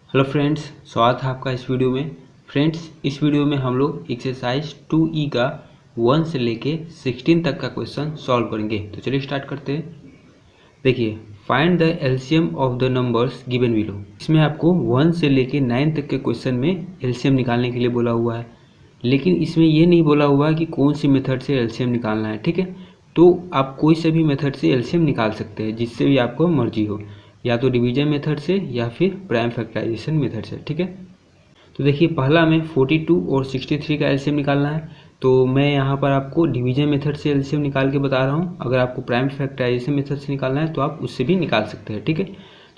Hello friends, स्वागत है आपका इस वीडियो में। फ्रेंड्स, इस वीडियो में हम लोग एक्सरसाइज 2E का 1 से लेके 16 तक का क्वेश्चन सॉल्व करेंगे। तो चलिए स्टार्ट करते हैं। देखिए, find the LCM of the numbers given below. इसमें आपको 1 से लेके 9 तक के क्वेश्चन में एलसीएम निकालने के लिए बोला हुआ है, लेकिन इसमें ये नहीं बोला हुआ है कि कौन सी मेथड से एलसीएम निकालना है। ठीक है, तो आप कोई से भी मेथड से एलसीएम निकाल सकते हैं, जिससे भी आपको मर्जी हो, या तो डिवीजन मेथड से या फिर प्राइम फैक्टराइजेशन मेथड से। ठीक है, तो देखिए, पहला में 42 और 63 का एलसीएम निकालना है। तो मैं यहाँ पर आपको डिवीजन मेथड से एलसीएम निकाल के बता रहा हूँ। अगर आपको प्राइम फैक्टराइजेशन मेथड से निकालना है तो आप उससे भी निकाल सकते हैं। ठीक है,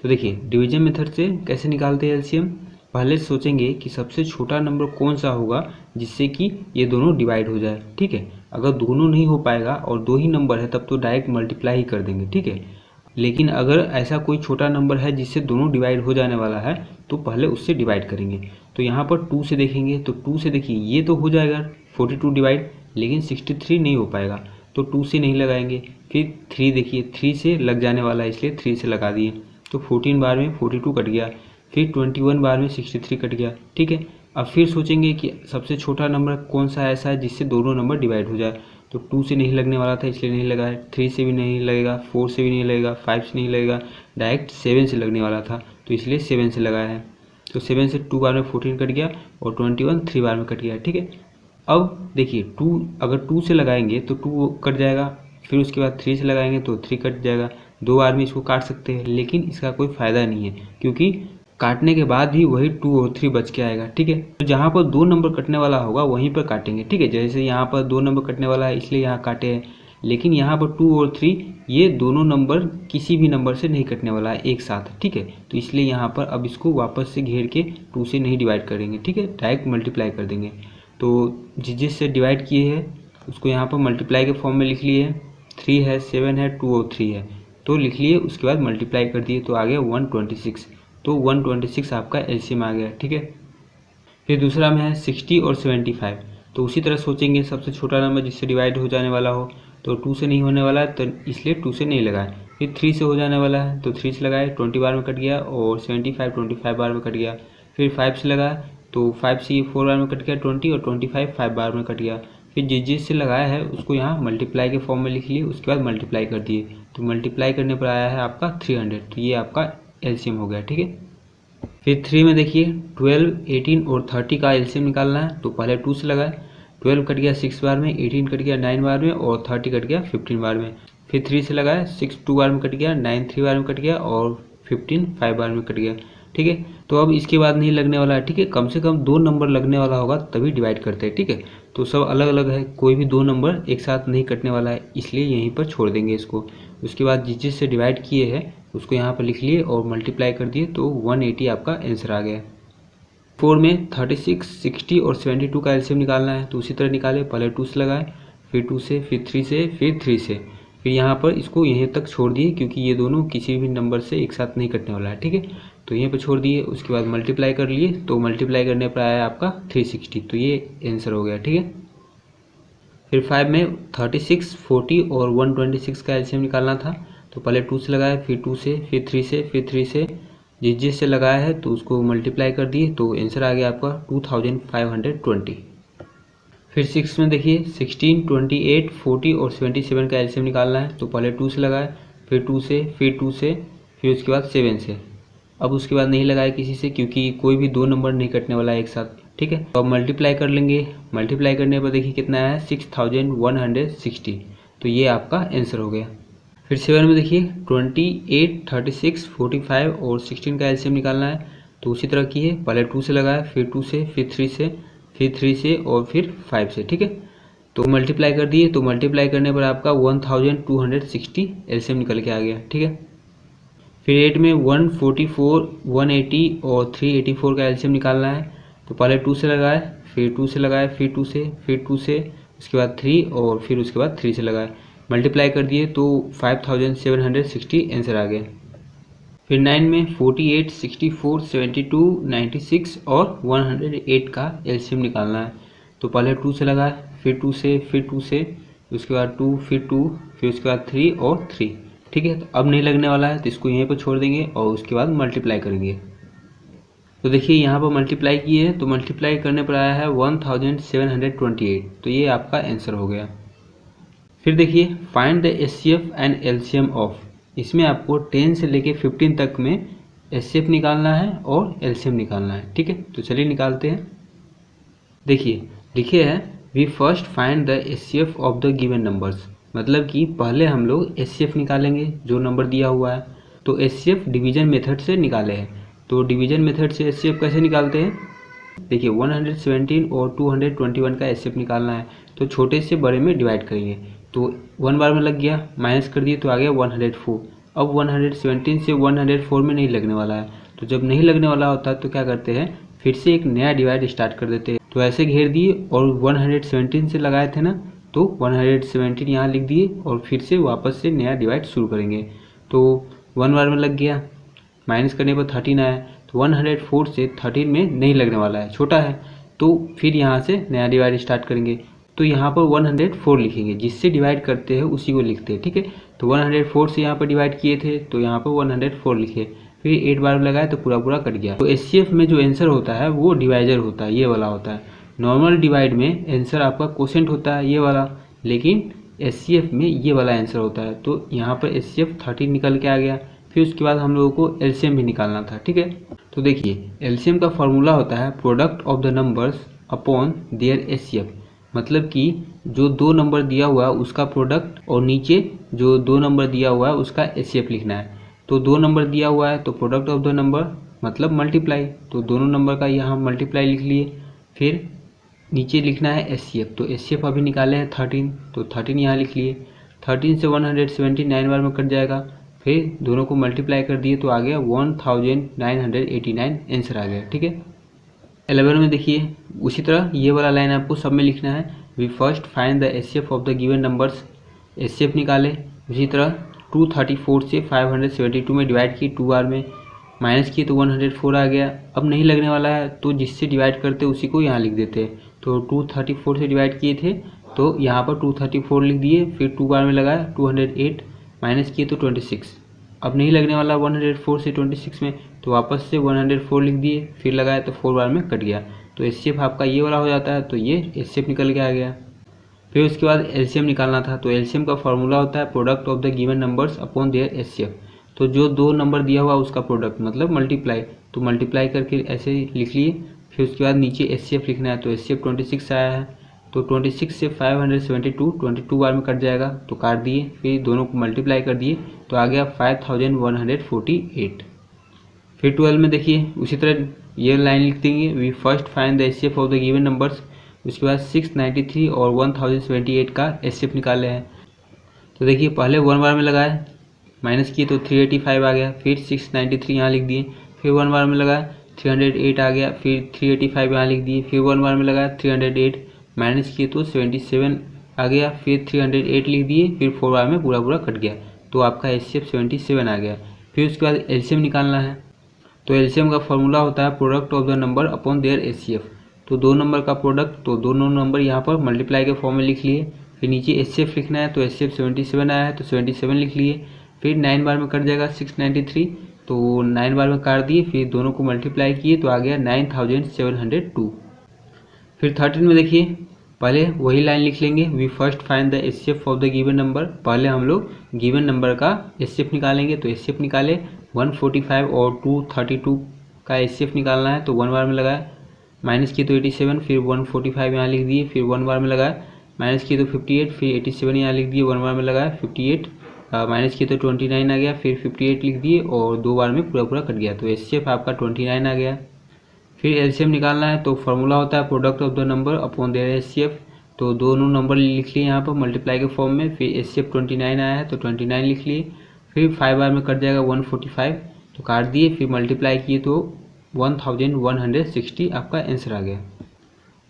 तो देखिए, डिवीजन मेथड से कैसे निकालते हैं एलसीएम। पहले सोचेंगे कि सबसे छोटा नंबर कौन सा होगा जिससे कि ये दोनों डिवाइड हो जाए। ठीक है, अगर दोनों नहीं हो पाएगा और दो ही नंबर है तब तो डायरेक्ट मल्टीप्लाई ही कर देंगे। ठीक है, लेकिन अगर ऐसा कोई छोटा नंबर है जिससे दोनों डिवाइड हो जाने वाला है तो पहले उससे डिवाइड करेंगे। तो यहाँ पर 2 से देखेंगे तो 2 से देखिए ये तो हो जाएगा 42 डिवाइड, लेकिन 63 नहीं हो पाएगा, तो 2 से नहीं लगाएंगे। फिर 3 देखिए, 3 से लग जाने वाला है इसलिए 3 से लगा दिए, तो 14 बार में 42 कट गया। फिर 21 बार में 63 कट गया। ठीक है, अब फिर सोचेंगे कि सबसे छोटा नंबर कौन सा ऐसा है जिससे दोनों नंबर डिवाइड हो जाए। तो 2 से नहीं लगने वाला था इसलिए नहीं लगा है, 3 से भी नहीं लगेगा, 4 से भी नहीं लगेगा, 5 से नहीं लगेगा, डायरेक्ट 7 से लगने वाला था तो इसलिए 7 से लगाया है। तो 7 से 2 बार में 14 कट गया और 21 3 बार में कट गया। ठीक है, अब देखिए, 2 अगर 2 से लगाएंगे तो 2 कट जाएगा, फिर उसके बाद 3 से लगाएंगे तो 3 कट जाएगा। 2 बार में इसको काट सकते हैं, लेकिन इसका कोई फ़ायदा नहीं है क्योंकि काटने के बाद भी वही 2 और 3 बच के आएगा। ठीक है, तो जहाँ पर 2 नंबर कटने वाला होगा वहीं पर काटेंगे। ठीक है, जैसे यहाँ पर 2 नंबर कटने वाला है इसलिए यहाँ काटे हैं, लेकिन यहाँ पर 2 और 3 ये दोनों नंबर किसी भी नंबर से नहीं कटने वाला है एक साथ। ठीक है, तो इसलिए यहाँ पर अब इसको वापस से घेर के 2 से नहीं डिवाइड करेंगे। ठीक है, डायरेक्ट मल्टीप्लाई कर देंगे। तो जिससे डिवाइड किए हैं उसको यहाँ पर मल्टीप्लाई के फॉर्म में लिख लिए। 3 है, 7 है, 2 और 3 है, तो लिख लिए, उसके बाद मल्टीप्लाई कर दिए तो आ गया 126। तो 126 आपका एलसीएम आ गया। ठीक है, फिर दूसरा में है 60 और 75। तो उसी तरह सोचेंगे सबसे छोटा नंबर जिससे डिवाइड हो जाने वाला हो, तो 2 से नहीं होने वाला है तो इसलिए 2 से नहीं लगाए। फिर 3 से हो जाने वाला है तो 3 से लगाए, 20 बार में कट गया, और 75 25 बार में कट गया। फिर 5 से लगाया तो 5 से 4 बार में कट गया 20, और 25 5 बार में कट गया। फिर जिससे लगाया है उसको यहाँ मल्टीप्लाई के फॉर्म में लिख लिए, उसके बाद मल्टीप्लाई कर दिए, तो मल्टीप्लाई करने पर आया है आपका 300। तो ये आपका एलसीएम हो गया। ठीक है, फिर 3 में देखिए 12, 18 और 30 का एलसीएम निकालना है। तो पहले 2 से लगाए, 12 कट गया 6 बार में, 18 कट गया 9 बार में, और 30 कट गया 15 बार में। फिर 3 से लगाए, 6 2 बार में कट गया, 9 3 बार में कट गया, और 15 5 बार में कट गया। ठीक है, तो अब इसके बाद नहीं लगने वाला है। ठीक है, कम से कम 2 नंबर लगने वाला होगा तभी डिवाइड करते हैं। ठीक है, तो सब अलग अलग है, कोई भी 2 नंबर एक साथ नहीं कटने वाला है, इसलिए यहीं पर छोड़ देंगे इसको। उसके बाद जिससे डिवाइड किए हैं उसको यहाँ पर लिख लिए और मल्टीप्लाई कर दिए, तो 180 आपका आंसर आ गया। 4 में 36, 60 और 72 का एलसीएम निकालना है। तो उसी तरह निकाले, पहले 2 से लगाए, फिर 2 से, फिर 3 से, फिर 3 से, फिर यहाँ पर इसको यहीं तक छोड़ दिए क्योंकि ये दोनों किसी भी नंबर से एक साथ नहीं कटने वाला है। ठीक है, तो यहीं पर छोड़ दिए, उसके बाद मल्टीप्लाई कर लिए, तो मल्टीप्लाई करने पर आया आपका 360, तो ये आंसर हो गया। ठीक है, फिर 5 में 36, 40 और 126 का एलसीएम निकालना था। तो पहले 2 से लगाया, फिर 2 से, फिर 3 से, फिर 3 से, जिससे लगाया है तो उसको मल्टीप्लाई कर दिए, तो आंसर आ गया आपका 2520। फिर 6 में देखिए 16, 28, 40 और 77 का एलसीएम निकालना है। तो पहले 2 से लगाए, फिर 2 से, फिर 2 से, फिर उसके बाद 7 से। अब उसके बाद नहीं लगाए किसी से क्योंकि कोई भी 2 नंबर नहीं कटने वाला है एक साथ। ठीक है, तो अब मल्टीप्लाई कर लेंगे। मल्टीप्लाई करने पर देखिए कितना आया है, 6160। तो ये आपका आंसर हो गया। फिर 7 में देखिए 28, 36, 45 और 16 का एलसीएम निकालना है। तो उसी तरह की है, पहले 2 से लगाया, फिर 2 से, फिर 3 से, फिर 3 से, और फिर 5 से। ठीक है, तो मल्टीप्लाई कर दिए, तो मल्टीप्लाई करने पर आपका 1260 एलसीएम निकल के आ गया। ठीक है, फिर 8 में 144, 180 और 384 का एलसीएम निकालना है। तो पहले 2 से लगाए, फिर 2 से लगाए, फिर 2 से, फिर 2 से, उसके बाद 3, और फिर उसके बाद 3 से लगाए, मल्टीप्लाई कर दिए, तो 5760 आंसर आ गया। फिर 9 में 48, 64, 72, 96 और 108 का एलसीएम निकालना है। तो पहले 2 से लगाए, फिर 2 से, फिर 2 से, उसके बाद 2, फिर 2, फिर उसके बाद 3 और 3। ठीक है, तो अब नहीं लगने वाला है तो इसको यहीं पर छोड़ देंगे और उसके बाद मल्टीप्लाई करेंगे। तो देखिए यहाँ पर मल्टीप्लाई किए हैं तो मल्टीप्लाई करने पर आया है 1728, तो ये आपका आंसर हो गया। फिर देखिए find the HCF and LCM of, इसमें आपको 10 से लेके 15 तक में एचसीएफ निकालना है और एलसीएम निकालना है, ठीक है। तो चलिए निकालते हैं। देखिए लिखे है we first find the HCF of the given numbers, मतलब कि पहले हम लोग एचसीएफ निकालेंगे जो नंबर दिया हुआ है। तो एचसीएफ डिवीजन मेथड से निकाले हैं, तो डिवीजन मेथड से एचसीएफ कैसे निकालते हैं। देखिए 117 और 221 का एचसीएफ निकालना है, तो छोटे से बड़े में डिवाइड करेंगे। तो 1 बार में लग गया, माइनस कर दिए तो आ गया 104। अब 117 से 104 में नहीं लगने वाला है, तो जब नहीं लगने वाला होता है तो क्या करते हैं, फिर से एक नया डिवाइड स्टार्ट कर देते हैं। तो ऐसे घेर दिए और 117 से लगाए थे ना, तो 117 यहाँ लिख दिए और फिर से वापस से नया डिवाइड शुरू करेंगे। तो 1 बार में लग गया, माइनस करने पर 13 आया, तो 104 से 13 में नहीं लगने वाला है, छोटा है, तो फिर यहाँ से नया डिवाइड स्टार्ट करेंगे। तो यहाँ पर 104 लिखेंगे, जिससे डिवाइड करते हैं उसी को लिखते हैं, ठीक है। तो 104 से यहाँ पर डिवाइड किए थे तो यहाँ पर 104 लिखे, फिर 8 बार में लगाए तो पूरा पूरा कट गया। तो एचसीएफ में जो आंसर होता है वो डिवाइजर होता है, ये वाला होता है। नॉर्मल डिवाइड में आंसर आपका क्वोशेंट होता है ये वाला, लेकिन एचसीएफ में ये वाला आंसर होता है। तो यहाँ पर एचसीएफ 13 निकल के आ गया। फिर उसके बाद हम लोगों को एलसीएम भी निकालना था, ठीक है। तो देखिए एलसीएम का फॉर्मूला होता है product of the numbers upon their HCF, मतलब कि जो दो नंबर दिया हुआ है उसका प्रोडक्ट और नीचे जो दो नंबर दिया हुआ है उसका एचसीएफ लिखना है। तो दो नंबर दिया हुआ है तो प्रोडक्ट ऑफ द नंबर मतलब मल्टीप्लाई, तो दोनों नंबर का यहाँ मल्टीप्लाई लिख लिए। फिर नीचे लिखना है एचसीएफ, तो एचसीएफ अभी निकाले हैं 13, तो 13 यहाँ लिख लिए। 13 से 179 बार में कट जाएगा, फिर दोनों को मल्टीप्लाई कर दिए तो आ गया 1989 आंसर आ गया, ठीक है। 11 में देखिए उसी तरह ये वाला लाइन आपको सब में लिखना है, we first find the HCF of the given numbers, HCF निकाले। उसी तरह 234 से 572 में डिवाइड किए, 2 बार में माइनस किए तो 104 आ गया। अब नहीं लगने वाला है तो जिससे डिवाइड करते उसी को यहाँ लिख देते हैं। तो 234 से डिवाइड किए थे तो यहाँ पर 234 लिख दिए, फिर 2 बार में लगाया 208, माइनस किए तो 26। अब नहीं लगने वाला 104 से 26 में, तो वापस से 104 लिख दिए, फिर लगाया तो 4 बार में कट गया। तो एचसीएफ आपका ये वाला हो जाता है, तो ये एचसीएफ निकल के आ गया। फिर उसके बाद एलसीएम निकालना था, तो एलसीएम का फॉर्मूला होता है product of the given numbers upon their HCF. तो जो दो नंबर दिया हुआ उसका प्रोडक्ट मतलब मल्टीप्लाई, तो मल्टीप्लाई करके ऐसे लिख लिए। फिर उसके बाद नीचे एचसीएफ लिखना है, तो एचसीएफ 26 आया है, तो 26 से 572 22 बार में कट जाएगा, तो काट दिए, फिर दोनों को मल्टीप्लाई कर दिए तो आ गया 5148। फिर 12 में देखिए उसी तरह ये लाइन लिख देंगे, we first find the HCF of the given numbers. उसके बाद 693 और 1078 का एचसीएफ निकाले हैं। तो देखिए पहले 1 बार में लगाए, माइनस किए तो 385 आ गया, फिर 693 यहाँ लिख दिए, फिर 1 बार में लगाया 308 आ गया, फिर 385 यहाँ लिख दिए, फिर 1 बार में लगाया 308, माइनस किए तो 77 आ गया, फिर 308 लिख दिए, फिर 4 बार में पूरा पूरा कट गया, तो आपका एचसीएफ 77 आ गया। फिर उसके बाद एलसीएम निकालना है, तो एलसीएम का फॉर्मूला होता है product of the number upon their HCF. तो दो नंबर का प्रोडक्ट, तो दोनों नंबर यहाँ पर मल्टीप्लाई के फॉर्म में लिख लिए। फिर नीचे एचसीएफ लिखना है, तो एचसीएफ 77 आया है तो 77 लिख लिए। फिर 9 बार में कट जाएगा 693, तो 9 बार में काट दिए, फिर दोनों को मल्टीप्लाई किए तो आ गया 9702। फिर 13 में देखिए पहले वही लाइन लिख लेंगे, we first find the HCF of the given number. पहले हम लोग गिवन नंबर का एचसीएफ निकालेंगे, तो एचसीएफ निकाले 145 और 232 का एचसीएफ निकालना है, तो 1 बार में लगाया, माइनस किए तो 87, फिर 145 यहाँ लिख दिए, फिर 1 बार में लगाया, माइनस किए तो 58, फिर 87 यहाँ लिख दिए, 1 बार में लगाया 58, माइनस किए तो 29 आ गया, फिर 58 लिख दिए और 2 बार में पूरा पूरा कट गया, तो एचसीएफ आपका 29 आ गया। फिर एलसीएम निकालना है, तो फॉर्मूला होता है product of the number upon their HCF. तो दोनों नंबर लिख लिए यहाँ पर मल्टीप्लाई के फॉर्म में, फिर एचसीएफ 29 आया है तो 29 लिख लिए। फिर 5 बार में कट जाएगा 145, तो काट दिए, फिर मल्टीप्लाई किए तो 1160 आपका आंसर आ गया।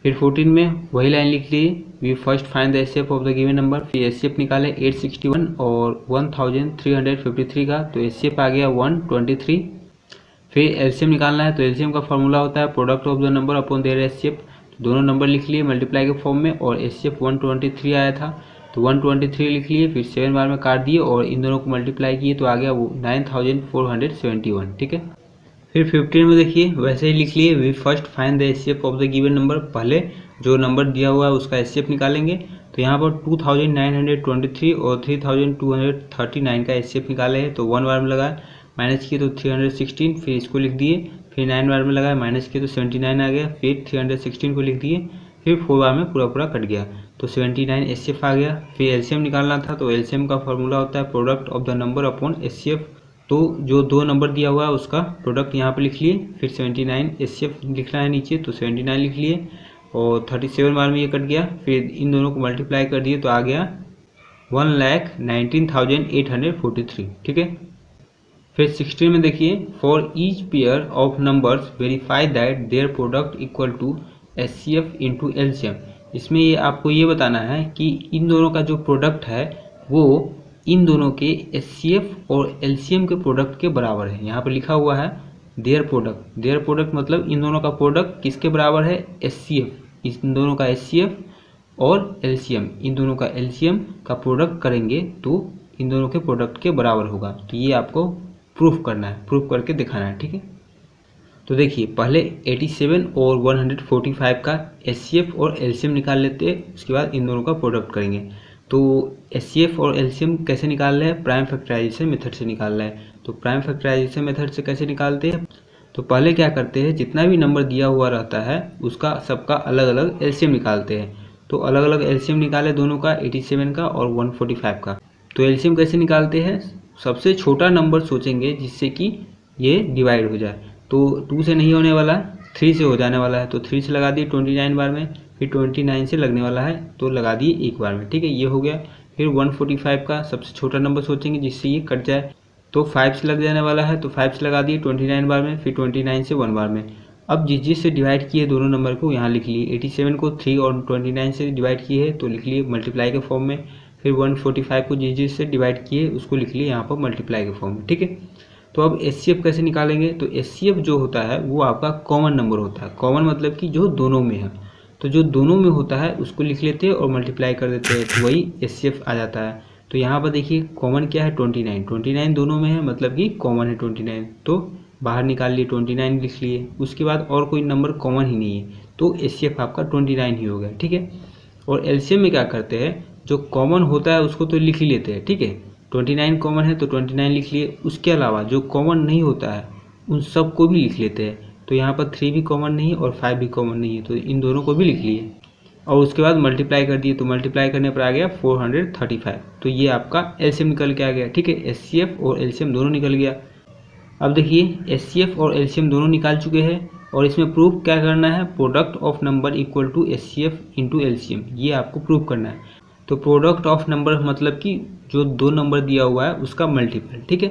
फिर 14 में वही लाइन लिख लिए, we first find the HCF of the given number. फिर एचसीएफ निकाले 861 और 1353 का, तो एचसीएफ आ गया 123। फिर एलसीएम निकालना है, तो एलसीएम का फॉर्मूला होता है product of the number upon their HCF. दोनों नंबर लिख लिए मल्टीप्लाई के फॉर्म में, और एचसीएफ 123 आया था तो 123 लिख लिए, फिर 7 बार में काट दिए और इन दोनों को मल्टीप्लाई किए तो आ गया 9471, ठीक है। फिर 15 में देखिए वैसे ही लिख लिए, we first find the HCF of the given number, पहले जो नंबर दिया हुआ है उसका एचसीएफ निकालेंगे। तो यहाँ पर 2923 और 3239 का एचसीएफ निकाले हैं, तो 1 बार में लगाए, माइनस किए तो 316, फिर इसको लिख दिए, फिर 9 बार में लगाए, माइनस किए तो 79 आ गया, फिर 316 को लिख दिए, फिर 4 बार में पूरा कट गया, तो 79 एचसीएफ आ गया। फिर एलसीएम निकालना था, तो एलसीएम का फॉर्मूला होता है product of the number upon HCF, तो जो दो नंबर दिया हुआ है उसका प्रोडक्ट यहाँ पर लिख लिए, फिर 79 एचसीएफ लिखना है नीचे, तो 79 लिख लिए, और 37 बार में ये कट गया, फिर इन दोनों को मल्टीप्लाई कर दिए तो आ गया 1,19,843, ठीक है। फिर 16 में देखिए, for each pair of numbers verify that their product equal to HCF into LCM. इसमें ये आपको ये बताना है कि इन दोनों का जो प्रोडक्ट है वो इन दोनों के एचसीएफ और एलसीएम के प्रोडक्ट के बराबर है। यहाँ पर लिखा हुआ है देयर प्रोडक्ट मतलब इन दोनों का प्रोडक्ट किसके बराबर है, एचसीएफ, इन दोनों का एचसीएफ और एलसीएम, इन दोनों का एलसीएम का प्रोडक्ट करेंगे तो इन दोनों के प्रोडक्ट के बराबर होगा। तो ये आपको प्रूफ करना है, प्रूफ करके दिखाना है, ठीक है। तो देखिए पहले 87 और 145 का एचसीएफ और एलसीएम निकाल लेते हैं, उसके बाद इन दोनों का प्रोडक्ट करेंगे। तो एचसीएफ और एलसीएम कैसे निकाल रहे हैं, प्राइम फैक्टराइजेशन मेथड से निकाल रहे हैं। तो प्राइम फैक्टराइजेशन मेथड से कैसे निकालते हैं, तो पहले क्या करते हैं, जितना भी नंबर दिया हुआ रहता है उसका सबका अलग अलग एलसीएम निकालते हैं। तो अलग अलग एलसीएम निकाले दोनों का, 87 का और 145 का। तो एलसीएम कैसे निकालते हैं, सबसे छोटा नंबर सोचेंगे जिससे कि ये डिवाइड हो जाए। तो 2 से नहीं होने वाला है, 3 से हो जाने वाला है, तो 3 से लगा दिए 29 बार में, फिर 29 से लगने वाला है तो लगा दिए 1 बार में, ठीक है, ये हो गया। फिर 145 का सबसे छोटा नंबर सोचेंगे जिससे ये कट जाए, तो 5 से लग जाने वाला है, तो 5 से लगा दिए 29 बार में, फिर 29 से 1 बार में। अब जिस से डिवाइड किए दोनों नंबर को यहाँ लिख लिए, 87 को 3 और 29 से डिवाइड किए है तो लिख लिए मल्टीप्लाई के फॉर्म में, फिर 145 को जिस से डिवाइड किए उसको लिख लिए यहाँ पर मल्टीप्लाई के फॉर्म में, ठीक है। तो अब एचसीएफ कैसे निकालेंगे, तो एचसीएफ जो होता है वो आपका कॉमन नंबर होता है, कॉमन मतलब कि जो दोनों में है, तो जो दोनों में होता है उसको लिख लेते हैं और मल्टीप्लाई कर देते हैं, तो वही एचसीएफ आ जाता है। तो यहाँ पर देखिए कॉमन क्या है, 29 दोनों में है, मतलब कि कॉमन है 29, तो बाहर निकाल लिए 29 लिख लिए, उसके बाद और कोई नंबर कॉमन ही नहीं है, तो एचसीएफ आपका 29 ही हो गया, ठीक है। और एलसीएम में क्या करते हैं, जो कॉमन होता है उसको तो लिख ही लेते हैं, ठीक है, 29 कॉमन है तो 29 लिख लिए, उसके अलावा जो कॉमन नहीं होता है उन सब को भी लिख लेते हैं। तो यहाँ पर 3 भी कॉमन नहीं है और 5 भी कॉमन नहीं है, तो इन दोनों को भी लिख लिए और उसके बाद मल्टीप्लाई कर दिए, तो मल्टीप्लाई करने पर आ गया 435। तो ये आपका एलसीएम निकल के आ गया, ठीक है, एचसीएफ और एलसीएम दोनों निकल गया। अब देखिए एचसीएफ और एलसीएम दोनों निकाल चुके हैं और इसमें प्रूफ क्या करना है, product of number equal to HCF into LCM, ये आपको प्रूफ करना है। तो प्रोडक्ट ऑफ नंबर मतलब कि जो दो नंबर दिया हुआ है उसका मल्टीपल, ठीक है।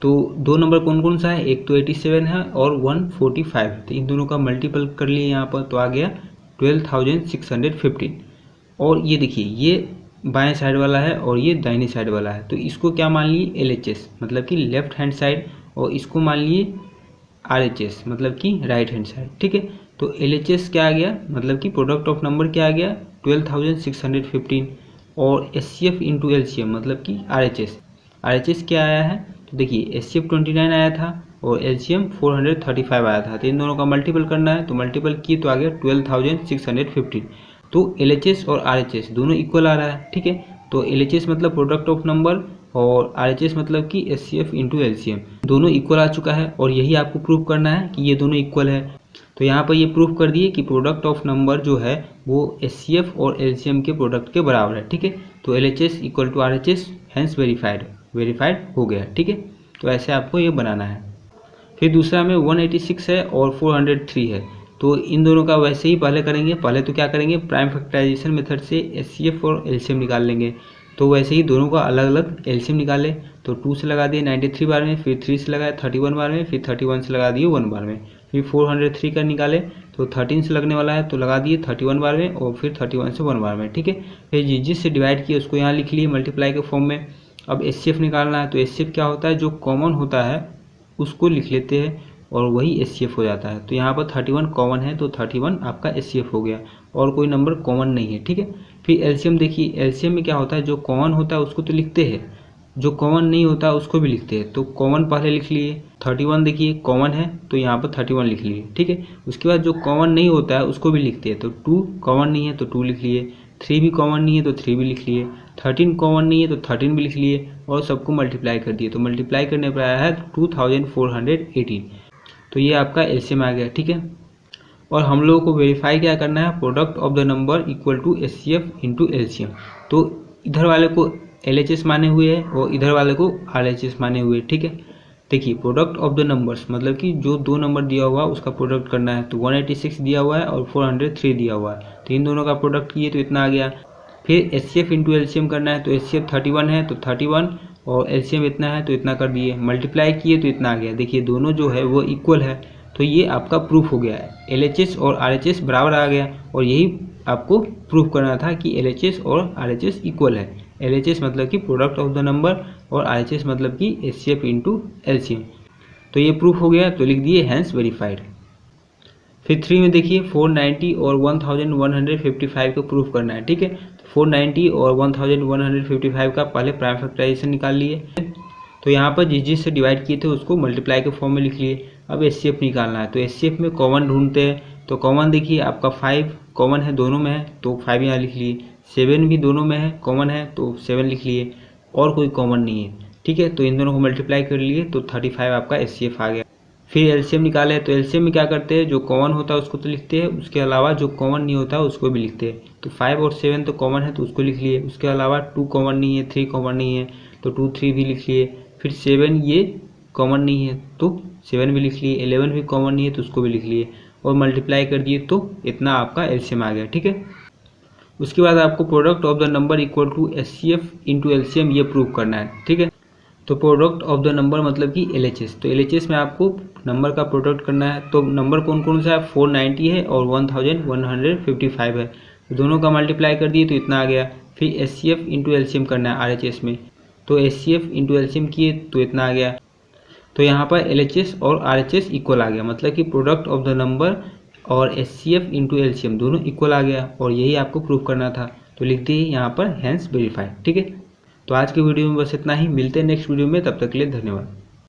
तो दो नंबर कौन कौन सा है, एक तो 87 है और 145, तो इन दोनों का मल्टीपल कर लिए यहाँ पर, तो आ गया 12,615। और ये देखिए ये बाएं साइड वाला है और ये दाहिने साइड वाला है, तो इसको क्या मान लिए एलएचएस मतलब कि लेफ्ट हैंड साइड, और इसको मान लिए आरएचएस मतलब कि राइट हैंड साइड, ठीक है। तो एलएचएस क्या आ गया, मतलब कि प्रोडक्ट ऑफ नंबर क्या आ गया 12,615, और एचसीएफ इंटू एलसीएम मतलब कि आरएचएस क्या आया है, तो देखिए एचसीएफ 29 आया था और एलसीएम 435 आया था, तो इन दोनों का मल्टीपल करना है, तो मल्टीपल किए तो आ गया 12,615। तो एलएचएस और आरएचएस दोनों इक्वल आ रहा है, ठीक है। तो एलएचएस मतलब प्रोडक्ट ऑफ नंबर और आरएचएस मतलब कि एचसीएफ इंटू एलसीएम दोनों इक्वल आ चुका है, और यही आपको प्रूव करना है कि ये दोनों इक्वल है। तो यहाँ पर ये प्रूफ कर दिए कि प्रोडक्ट ऑफ नंबर जो है वो एचसीएफ और एलसीएम के प्रोडक्ट के बराबर है, ठीक है। तो LHS equal to RHS, hence verified हो गया, ठीक है। तो ऐसे आपको ये बनाना है। फिर दूसरा में 186 है और 403 है, तो इन दोनों का वैसे ही पहले करेंगे। पहले तो क्या करेंगे, प्राइम फैक्टराइजेशन मेथड से एचसीएफ और एलसीएम निकाल लेंगे। तो वैसे ही दोनों का अलग अलग एलसीएम निकाले, तो 2 से लगा दिए 93 बार में, फिर 3 से लगाए 31 बार में, फिर 31 से लगा दिए 1 बार में, फिर 403 का निकाले तो 13 से लगने वाला है तो लगा दिए 31 बार में और फिर 31 से 1 बार में, ठीक है। फिर जिससे डिवाइड किए उसको यहाँ लिख लिए मल्टीप्लाई के फॉर्म में। अब एचसीएफ निकालना है, तो एचसीएफ क्या होता है, जो कॉमन होता है उसको लिख लेते हैं और वही एचसीएफ हो जाता है। तो यहाँ पर 31 कॉमन है तो 31 आपका एचसीएफ हो गया, और कोई नंबर कॉमन नहीं है, ठीक है। फिर एलसीएम देखिए, एलसीएम में क्या होता है, जो कॉमन होता है उसको तो लिखते हैं, जो कॉमन नहीं होता उसको भी लिखते हैं। तो कॉमन पहले लिख लिए, 31 देखिए कॉमन है तो यहाँ पर 31 लिख लिए, ठीक है। उसके बाद जो कॉमन नहीं होता है उसको भी लिखते हैं, तो 2 कॉमन नहीं है तो 2 लिख लिए, 3 भी कॉमन नहीं है तो 3 भी लिख लिए, 13 कॉमन नहीं है तो 13 भी लिख लिए और सबको मल्टीप्लाई कर दिए। तो मल्टीप्लाई करने पर आया है 2418। तो ये आपका एलसीएम आ गया, ठीक है। और हम लोगों को वेरीफाई क्या करना है, product of the number equal to HCF into LCM. तो इधर वाले को एलएचएस माने हुए है और इधर वाले को आरएचएस माने हुए, ठीक है। देखिए प्रोडक्ट ऑफ द नंबर्स मतलब कि जो दो नंबर दिया हुआ है उसका प्रोडक्ट करना है। तो 186 दिया हुआ है और 403 दिया हुआ है, तो इन दोनों का प्रोडक्ट किए तो इतना आ गया। फिर एचसीएफ इंटू एलसीएम करना है, तो एचसीएफ 31 है तो 31 और एलसीएम इतना है तो इतना कर दिए, मल्टीप्लाई किए तो इतना आ गया। देखिए दोनों जो है वो इक्वल है, तो ये आपका प्रूफ हो गया है। एलएचएस और आरएचएस बराबर आ गया और यही आपको प्रूफ करना था कि एलएचएस और आरएचएस इक्वल है। एलएचएस मतलब कि प्रोडक्ट ऑफ द नंबर और आरएचएस मतलब कि एचसीएफ इंटू एलसीएम। तो ये प्रूफ हो गया, तो लिख दिए हैंस वेरीफाइड। फिर 3 में देखिए 490 और 1155 को प्रूफ करना है, ठीक है। 490 और 1155 का पहले प्राइम फैक्टराइजेशन निकाल लिए, तो यहाँ पर जिस से डिवाइड किए थे उसको मल्टीप्लाई के फॉर्म में लिख लिए। अब एचसीएफ निकालना है, तो एचसीएफ में कॉमन ढूंढते हैं। तो कॉमन देखिए आपका 5 कॉमन है, दोनों में है तो 5 यहाँ लिख लिए, 7 भी दोनों में है कॉमन है तो 7 लिख लिए, और कोई कॉमन नहीं है, ठीक है। तो इन दोनों को मल्टीप्लाई कर लिए तो 35 आपका एचसीएफ आ गया। फिर एलसीएम निकाले, तो एलसीएम में क्या करते हैं, जो कॉमन होता है उसको तो लिखते हैं, उसके अलावा जो कॉमन नहीं होता है उसको भी लिखते हैं। तो 5 और 7 तो कॉमन है तो उसको लिख लिए, उसके अलावा 2 कॉमन नहीं है, 3 कॉमन नहीं है तो 2 3 भी लिख लिए। फिर 7 ये कॉमन नहीं है तो 7 भी लिख लिए, 11 भी कॉमन नहीं है तो उसको भी लिख लिए और मल्टीप्लाई कर दिए तो इतना आपका एलसीएम आ गया, ठीक है। उसके बाद आपको product of the number equal to HCF into LCM ये प्रूव करना है, ठीक है। तो प्रोडक्ट ऑफ द नंबर मतलब कि एलएचएस, तो एलएचएस में आपको नंबर का प्रोडक्ट करना है। तो नंबर कौन कौन सा है, 490 है और 1155 है, तो दोनों का मल्टीप्लाई कर दिए तो इतना आ गया। फिर एचसीएफ इंटू एलसीएम करना है आरएचएस में, तो एचसीएफ इंटू एलसीएम किए तो इतना आ गया। तो यहाँ पर एलएचएस और आरएचएस इक्वल आ गया, मतलब कि प्रोडक्ट ऑफ द नंबर और एचसीएफ इंटू एलसीएम दोनों इक्वल आ गया और यही आपको प्रूव करना था। तो लिख दिए यहाँ पर हैंस वेरीफाइड, ठीक है। तो आज के वीडियो में बस इतना ही, मिलते हैं नेक्स्ट वीडियो में, तब तक के लिए धन्यवाद।